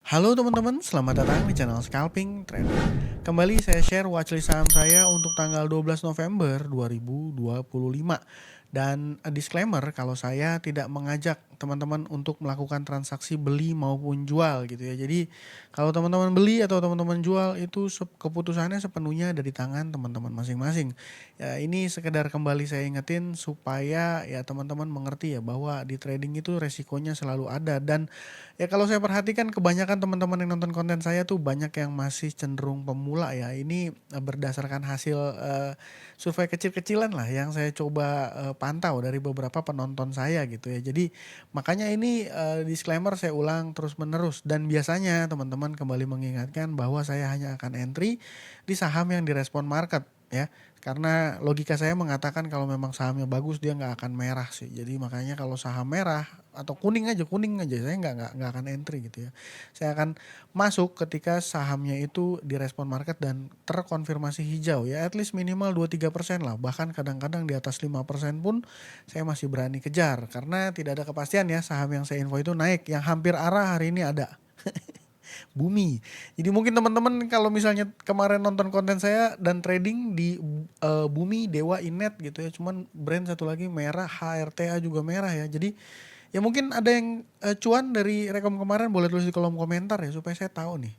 Halo teman-teman, selamat datang di channel Scalping Trader. Kembali saya share watchlist saham saya untuk tanggal 12 November 2025. Dan disclaimer kalau saya tidak mengajak teman-teman untuk melakukan transaksi beli maupun jual gitu ya. Jadi kalau teman-teman beli atau teman-teman jual itu keputusannya sepenuhnya ada di tangan teman-teman masing-masing. Ya ini sekedar kembali saya ingetin supaya ya teman-teman mengerti ya bahwa di trading itu resikonya selalu ada. Dan ya kalau saya perhatikan kebanyakan teman-teman yang nonton konten saya tuh banyak yang masih cenderung pemula ya. Ini berdasarkan hasil survei kecil-kecilan lah yang saya coba pantau dari beberapa penonton saya gitu ya. Jadi makanya ini disclaimer saya ulang terus-menerus dan biasanya teman-teman kembali mengingatkan bahwa saya hanya akan entry di saham yang direspon market ya. Karena logika saya mengatakan kalau memang sahamnya bagus dia nggak akan merah sih. Jadi makanya kalau saham merah atau kuning aja saya nggak akan entry gitu ya. Saya akan masuk ketika sahamnya itu direspon market dan terkonfirmasi hijau ya, at least minimal 2-3% lah. Bahkan kadang-kadang di atas 5% pun saya masih berani kejar karena tidak ada kepastian ya saham yang saya info itu naik. Yang hampir arah hari ini ada Bumi. Jadi mungkin teman-teman kalau misalnya kemarin nonton konten saya dan trading di Bumi, Dewa, Inet gitu ya. Cuman brand satu lagi merah, HRTA juga merah ya. Jadi ya mungkin ada yang cuan dari rekom kemarin boleh tulis di kolom komentar ya supaya saya tahu nih.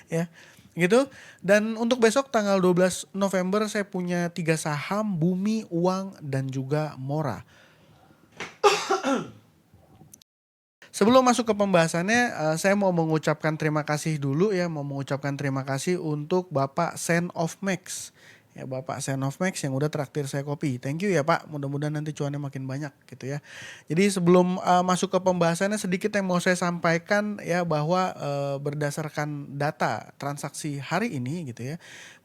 Ya. Gitu. Dan untuk besok tanggal 12 November saya punya 3 saham Bumi, Uang dan juga Mora. Sebelum masuk ke pembahasannya, saya mau mengucapkan terima kasih dulu ya, mau mengucapkan terima kasih untuk Bapak Sen of Max. Ya Bapak Sen of Max yang udah traktir saya kopi. Thank you ya Pak, mudah-mudahan nanti cuannya makin banyak gitu ya. Jadi sebelum masuk ke pembahasannya sedikit yang mau saya sampaikan ya bahwa berdasarkan data transaksi hari ini gitu ya.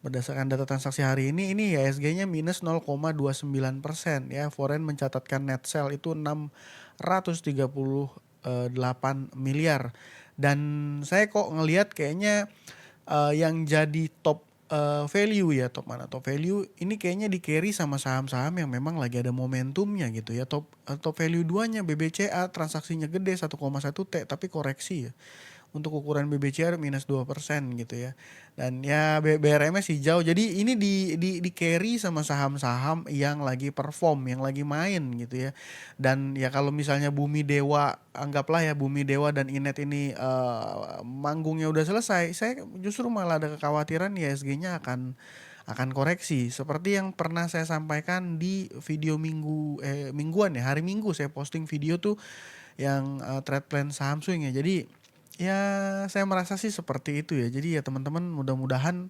Berdasarkan data transaksi hari ini IHSG-nya minus 0,29% ya. Foreign mencatatkan net sell itu 638 miliar dan saya kok ngelihat kayaknya yang jadi top value ya, top mana top value ini kayaknya di carry sama saham-saham yang memang lagi ada momentumnya gitu ya. Top value 2-nya BBCA transaksinya gede 1,1 T tapi koreksi ya. Untuk ukuran BBCR minus 2% gitu ya. Dan ya BRMS hijau. Jadi ini di carry sama saham-saham yang lagi perform, yang lagi main gitu ya. Dan ya kalau misalnya Bumi Dewa, anggaplah ya Bumi Dewa dan Inet ini manggungnya udah selesai, saya justru malah ada kekhawatiran IHSG-nya akan koreksi seperti yang pernah saya sampaikan di video mingguan ya, hari Minggu saya posting video tuh yang trade plan saham swing ya. Jadi ya saya merasa sih seperti itu ya. Jadi ya teman-teman mudah-mudahan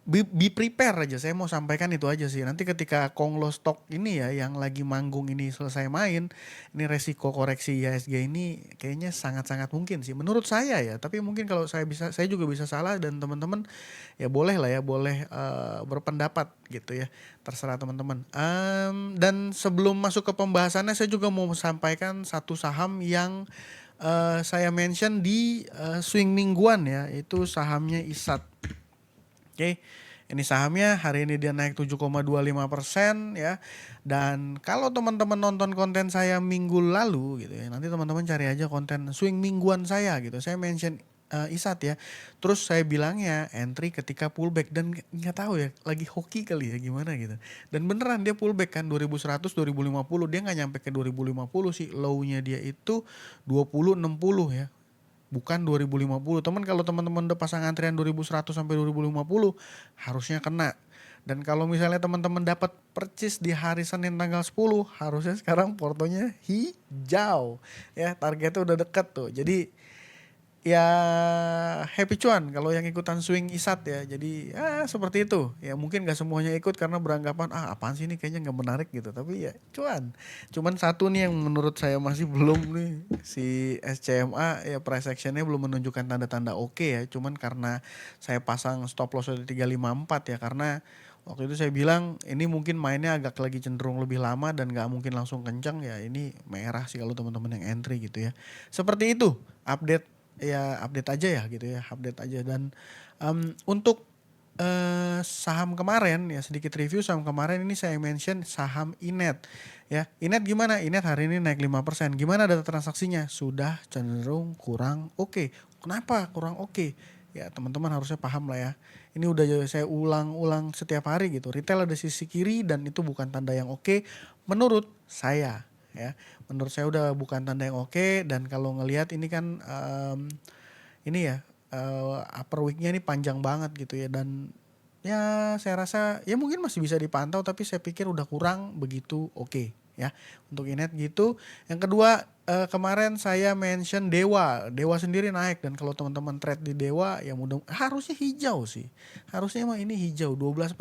be prepare aja. Saya mau sampaikan itu aja sih. Nanti ketika Konglo Stock ini ya yang lagi manggung ini selesai main, ini resiko koreksi IHSG ini kayaknya sangat-sangat mungkin sih menurut saya ya. Tapi mungkin kalau saya juga bisa salah dan teman-teman ya boleh lah ya, boleh berpendapat gitu ya. Terserah teman-teman. Dan sebelum masuk ke pembahasannya saya juga mau sampaikan satu saham yang saya mention di swing mingguan ya, itu sahamnya ISAT. Oke, ini sahamnya hari ini dia naik 7,25% ya. Dan kalau teman-teman nonton konten saya minggu lalu gitu ya, nanti teman-teman cari aja konten swing mingguan saya gitu. Saya mention ISAT ya. Terus saya bilangnya entry ketika pullback dan nggak tahu ya, lagi hoki kali ya gimana gitu. Dan beneran dia pullback kan 2100 2050 dia nggak nyampe ke 2050 sih. Low-nya dia itu 2060 ya. Bukan 2050. Kalau teman-teman udah pasang antrian 2100 sampai 2050 harusnya kena. Dan kalau misalnya teman-teman dapat purchase di hari Senin tanggal 10, harusnya sekarang portonya hijau. Ya, targetnya udah dekat tuh. Jadi ya happy cuan kalau yang ikutan swing ISAT ya. Jadi ya seperti itu. Ya mungkin gak semuanya ikut karena beranggapan apaan sih ini kayaknya gak menarik gitu. Tapi ya cuan. Cuman satu nih yang menurut saya masih belum nih. Si SCMA ya price actionnya belum menunjukkan tanda-tanda oke ya. Cuman karena saya pasang stop loss di 354 ya. Karena waktu itu saya bilang ini mungkin mainnya agak lagi cenderung lebih lama dan gak mungkin langsung kencang ya. Ini merah sih kalau teman-teman yang entry gitu ya. Seperti itu update aja ya gitu ya, update aja. Dan untuk saham kemarin ya, sedikit review saham kemarin ini saya mention saham Inet ya. Inet gimana? Inet hari ini naik 5%. Gimana data transaksinya? Sudah cenderung kurang oke. Kenapa kurang oke? Ya teman-teman harusnya paham lah ya. Ini udah saya ulang-ulang setiap hari gitu. Retail ada sisi kiri dan itu bukan tanda yang oke menurut saya ya. Menurut saya udah bukan tanda yang oke, dan kalau ngelihat ini kan ini ya upper weeknya ini panjang banget gitu ya, dan ya saya rasa ya mungkin masih bisa dipantau, tapi saya pikir udah kurang begitu oke ya untuk Inet gitu. Yang kedua, kemarin saya mention Dewa. Dewa sendiri naik, dan kalau teman-teman trade di Dewa ya mudah harusnya hijau sih. Harusnya emang ini hijau 12%.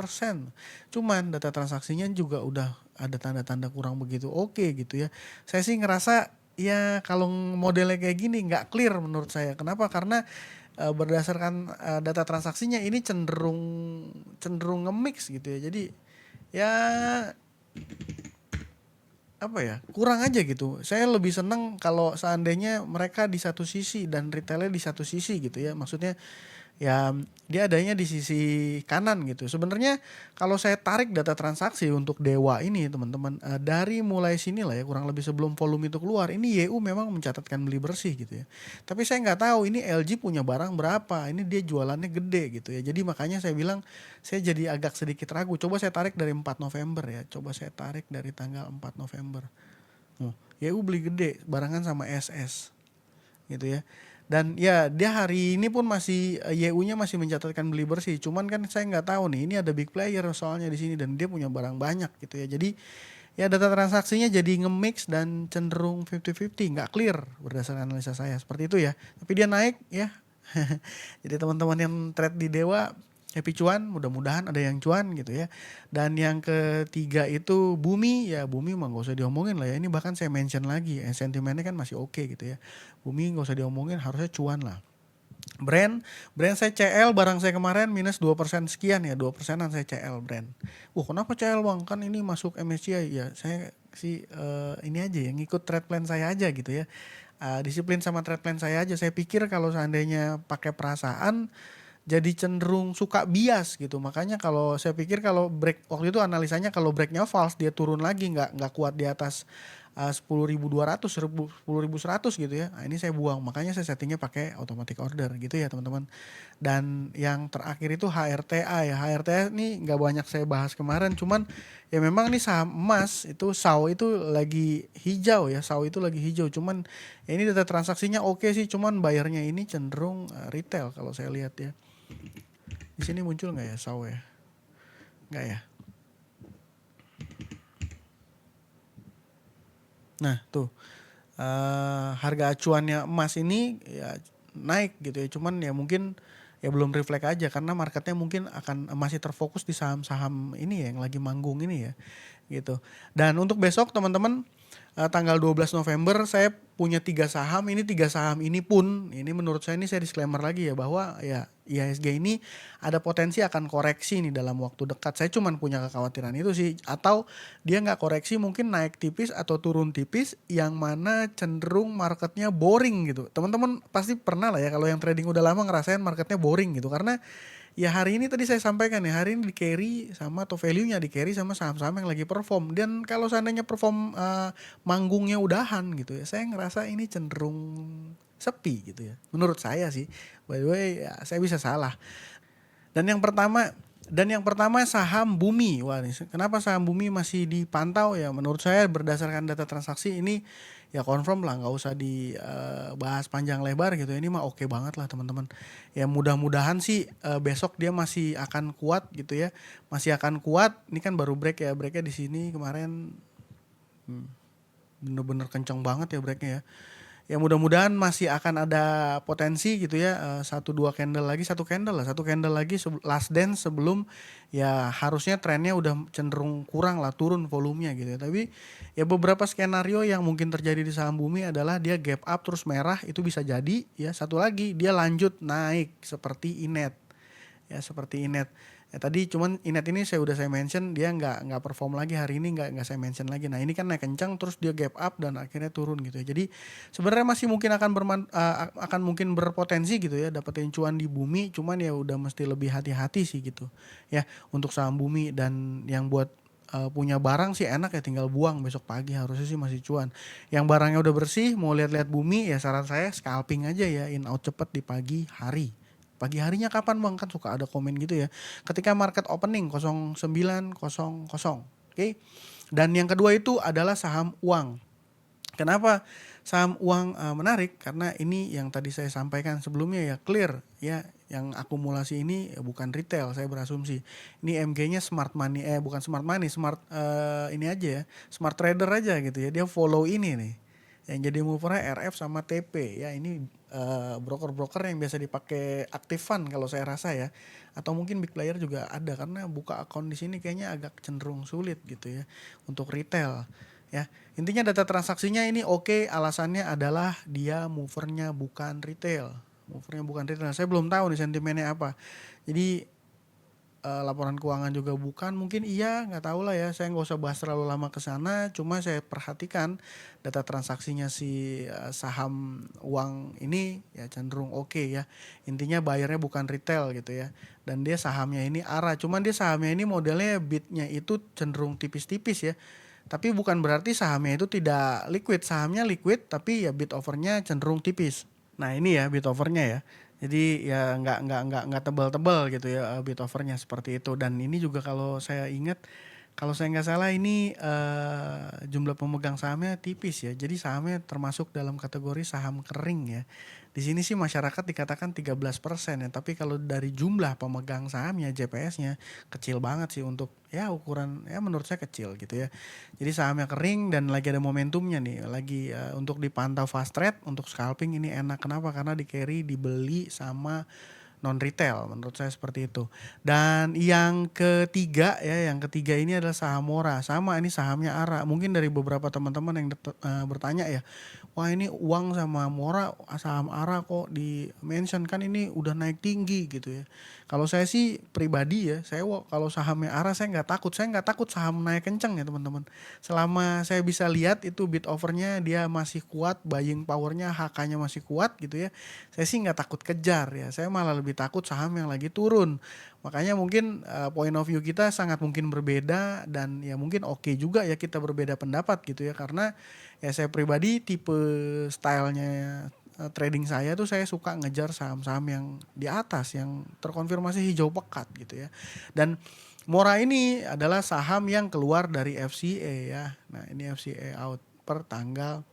Cuman data transaksinya juga udah ada tanda-tanda kurang begitu oke gitu ya. Saya sih ngerasa ya kalau modelnya kayak gini nggak clear menurut saya. Kenapa? Karena berdasarkan data transaksinya ini cenderung cenderung nge-mix gitu ya. Jadi ya apa ya, kurang aja gitu. Saya lebih seneng kalau seandainya mereka di satu sisi dan retailnya di satu sisi gitu ya. Maksudnya ya dia adanya di sisi kanan gitu. Sebenarnya kalau saya tarik data transaksi untuk Dewa ini teman-teman, dari mulai sini lah ya, kurang lebih sebelum volume itu keluar, ini YU memang mencatatkan beli bersih gitu ya. Tapi saya nggak tahu ini LG punya barang berapa. Ini dia jualannya gede gitu ya. Jadi makanya saya bilang saya jadi agak sedikit ragu. Coba saya tarik dari 4 November ya. Coba saya tarik dari tanggal 4 November. YU beli gede barengan sama SS gitu ya. Dan ya dia hari ini pun masih YU-nya masih mencatatkan beli bersih. Cuman kan saya nggak tahu nih, ini ada big player soalnya di sini dan dia punya barang banyak gitu ya. Jadi ya data transaksinya jadi nge-mix dan cenderung 50-50, nggak clear berdasarkan analisa saya seperti itu ya. Tapi dia naik ya. Jadi teman-teman yang trade di Dewa happy cuan, mudah-mudahan ada yang cuan gitu ya. Dan yang ketiga itu Bumi, ya Bumi mah gak usah diomongin lah ya. Ini bahkan saya mention lagi, sentimennya kan masih oke gitu ya. Bumi gak usah diomongin, harusnya cuan lah. Brand saya CL, barang saya kemarin minus 2% sekian ya, 2%an saya CL brand. Kenapa CL bang? Kan ini masuk MSCI ya. Saya sih ini aja ya, ngikut trade plan saya aja gitu ya. Disiplin sama trade plan saya aja. Saya pikir kalau seandainya pakai perasaan jadi cenderung suka bias gitu. Makanya kalau saya pikir kalau break waktu itu analisanya, kalau breaknya false dia turun lagi nggak kuat di atas 10.200, 10.100 gitu ya. Nah, ini saya buang. Makanya saya settingnya pakai automatic order gitu ya teman-teman. Dan yang terakhir itu HRTA ya. HRTA ini nggak banyak saya bahas kemarin, cuman ya memang nih saham emas itu SAO itu lagi hijau ya. SAO itu lagi hijau. Cuman ya ini data transaksinya oke sih, cuman bayarnya ini cenderung retail kalau saya lihat ya. Di sini muncul nggak ya SAO ya? Nggak ya. Nah tuh harga acuannya emas ini ya naik gitu ya. Cuman ya mungkin ya belum reflect aja karena marketnya mungkin akan masih terfokus di saham-saham ini ya yang lagi manggung ini ya gitu. Dan untuk besok teman-teman, tanggal 12 November saya punya 3 saham. Ini 3 saham ini pun, ini menurut saya, ini saya disclaimer lagi ya, bahwa ya IHSG ini ada potensi akan koreksi nih dalam waktu dekat. Saya cuman punya kekhawatiran itu sih, atau dia nggak koreksi mungkin naik tipis atau turun tipis yang mana cenderung marketnya boring gitu. Teman-teman pasti pernah lah ya kalau yang trading udah lama ngerasain marketnya boring gitu, karena ya hari ini tadi saya sampaikan ya, hari ini di carry sama, atau value-nya di carry sama saham-saham yang lagi perform. Dan kalau seandainya perform manggungnya udahan gitu ya, saya ngerasa ini cenderung sepi gitu ya. Menurut saya sih. By the way, ya, saya bisa salah. Dan yang pertama saham Bumi. Wah, nih, kenapa saham Bumi masih dipantau ya? Menurut saya berdasarkan data transaksi ini ya confirm lah, nggak usah dibahas panjang lebar gitu. Ini mah oke banget lah teman-teman. Ya mudah-mudahan sih besok dia masih akan kuat gitu ya. Masih akan kuat. Ini kan baru break ya. Breaknya di sini kemarin bener-bener kenceng banget ya breaknya ya. Ya mudah-mudahan masih akan ada potensi gitu ya, satu candle lagi last dance sebelum ya harusnya trennya udah cenderung kurang lah, turun volumenya gitu ya. Tapi ya beberapa skenario yang mungkin terjadi di saham Bumi adalah dia gap up terus merah, itu bisa jadi ya. Satu lagi dia lanjut naik seperti Inet ya, seperti Inet. Ya tadi cuman Inet ini saya mention dia nggak perform lagi hari ini, nggak saya mention lagi. Nah ini kan naik kencang terus dia gap up dan akhirnya turun gitu ya. Jadi sebenarnya masih mungkin akan mungkin berpotensi gitu ya dapetin cuan di Bumi, cuman ya udah mesti lebih hati-hati sih gitu ya untuk saham Bumi. Dan yang buat punya barang sih enak ya, tinggal buang besok pagi harusnya sih masih cuan. Yang barangnya udah bersih mau lihat-lihat Bumi ya saran saya scalping aja ya, in out cepet di pagi hari. Pagi harinya kapan bang? Kan suka ada komen gitu ya. Ketika market opening 09.00. Oke. Dan yang kedua itu adalah saham uang. Kenapa saham uang menarik? Karena ini yang tadi saya sampaikan sebelumnya ya, clear ya. Yang akumulasi ini bukan retail, saya berasumsi. Ini MG-nya smart money, bukan smart money, smart ini aja ya, smart trader aja gitu ya. Dia follow ini nih. Yang jadi movernya RF sama TP ya, ini broker-broker yang biasa dipakai Active Fund kalau saya rasa ya, atau mungkin big player juga ada, karena buka akun di sini kayaknya agak cenderung sulit gitu ya untuk retail ya. Intinya data transaksinya ini oke, alasannya adalah dia movernya bukan retail. Saya belum tahu nih sentimennya apa. Jadi laporan keuangan juga bukan, mungkin iya, nggak tahu lah ya, saya nggak usah bahas terlalu lama ke sana. Cuma saya perhatikan data transaksinya si saham uang ini ya cenderung oke ya. Intinya bayarnya bukan retail gitu ya, dan dia sahamnya ini ARA, cuman dia sahamnya ini modelnya bidnya itu cenderung tipis-tipis ya. Tapi bukan berarti sahamnya itu tidak liquid, sahamnya liquid tapi ya bid overnya cenderung tipis. Nah ini ya bid overnya ya. Jadi ya nggak tebal-tebal gitu ya bid overnya seperti itu. Dan ini juga kalau saya ingat, kalau saya nggak salah ini jumlah pemegang sahamnya tipis ya. Jadi sahamnya termasuk dalam kategori saham kering ya. Di sini sih masyarakat dikatakan 13% ya. Tapi kalau dari jumlah pemegang sahamnya, JPS-nya kecil banget sih untuk ya ukuran ya, menurut saya kecil gitu ya. Jadi sahamnya kering dan lagi ada momentumnya nih. Lagi untuk dipantau fast trade, untuk scalping ini enak. Kenapa? Karena di carry, dibeli sama non retail, menurut saya seperti itu. Dan yang ketiga ya, yang ketiga ini adalah saham Mora. Sama, ini sahamnya ARA. Mungkin dari beberapa teman-teman yang bertanya ya, wah ini uang sama Mora, saham ARA kok di mention, kan ini udah naik tinggi gitu ya. Kalau saya sih pribadi ya, kalau sahamnya ARA saya nggak takut saham naik kenceng ya teman-teman. Selama saya bisa lihat itu bid overnya dia masih kuat, buying powernya, HK-nya masih kuat gitu ya, saya sih nggak takut kejar ya. Saya malah lebih takut saham yang lagi turun. Makanya mungkin point of view kita sangat mungkin berbeda, dan ya mungkin oke juga ya kita berbeda pendapat gitu ya. Karena ya saya pribadi tipe stylenya trading saya tuh saya suka ngejar saham-saham yang di atas, yang terkonfirmasi hijau pekat gitu ya. Dan Mora ini adalah saham yang keluar dari FCA ya. Nah ini FCA out per tanggal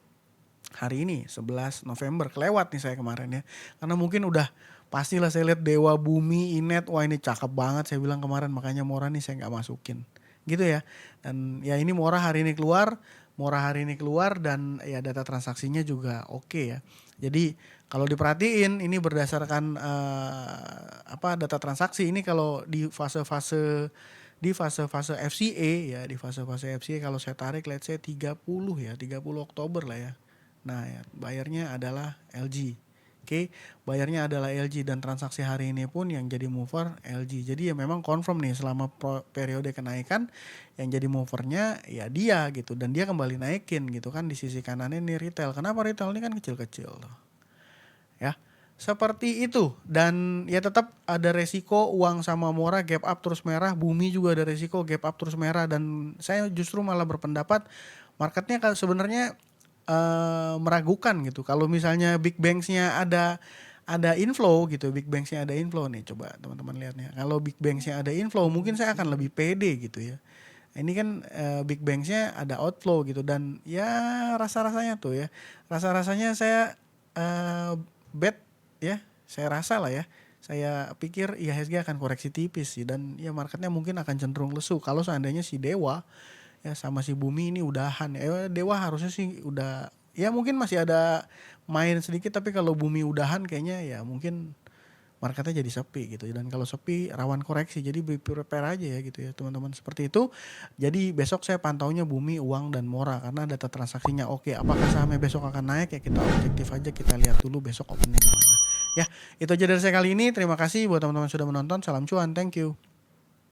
hari ini 11 November. Kelewat nih saya kemarin ya, karena mungkin udah pastilah saya lihat Dewa Bumi, Inet, wah ini cakep banget saya bilang kemarin, makanya Mora nih saya nggak masukin gitu ya. Dan ya ini Mora hari ini keluar dan ya data transaksinya juga oke ya. Jadi kalau diperhatiin ini berdasarkan data transaksi ini, kalau di fase-fase FCA ya, di fase-fase FCA kalau saya tarik let's say 30 Oktober lah ya. Nah ya, bayarnya adalah LG. Oke, bayarnya adalah LG, dan transaksi hari ini pun yang jadi mover LG. Jadi ya memang confirm nih selama periode kenaikan yang jadi movernya ya dia gitu, dan dia kembali naikin gitu kan. Di sisi kanannya nih retail. Kenapa retail ini kan kecil-kecil tuh. Ya. Seperti itu, dan ya tetap ada resiko uang sama Mora gap up terus merah, Bumi juga ada resiko gap up terus merah, dan saya justru malah berpendapat marketnya sebenarnya meragukan gitu. Kalau misalnya Big Banks-nya ada inflow gitu, Big Banks-nya ada inflow nih, coba teman-teman lihatnya. Kalau Big Banks-nya ada inflow, mungkin saya akan lebih pede gitu ya. Ini kan Big Banks-nya ada outflow gitu, dan ya rasa-rasanya tuh ya, rasa-rasanya saya bet ya, saya rasa lah ya. Saya pikir IHSG akan koreksi tipis sih, dan ya marketnya mungkin akan cenderung lesu kalau seandainya si Dewa ya sama si Bumi ini udahan. Dewa harusnya sih udah ya, mungkin masih ada main sedikit, tapi kalau Bumi udahan kayaknya ya mungkin marketnya jadi sepi gitu. Dan kalau sepi rawan koreksi, jadi prepare aja ya gitu ya teman-teman, seperti itu. Jadi besok saya pantaunya Bumi, Uang, dan Mora karena data transaksinya oke. Apakah sahamnya besok akan naik ya, kita objektif aja, kita lihat dulu besok opening gimana ya. Itu aja dari saya kali ini, terima kasih buat teman-teman sudah menonton. Salam cuan, thank you.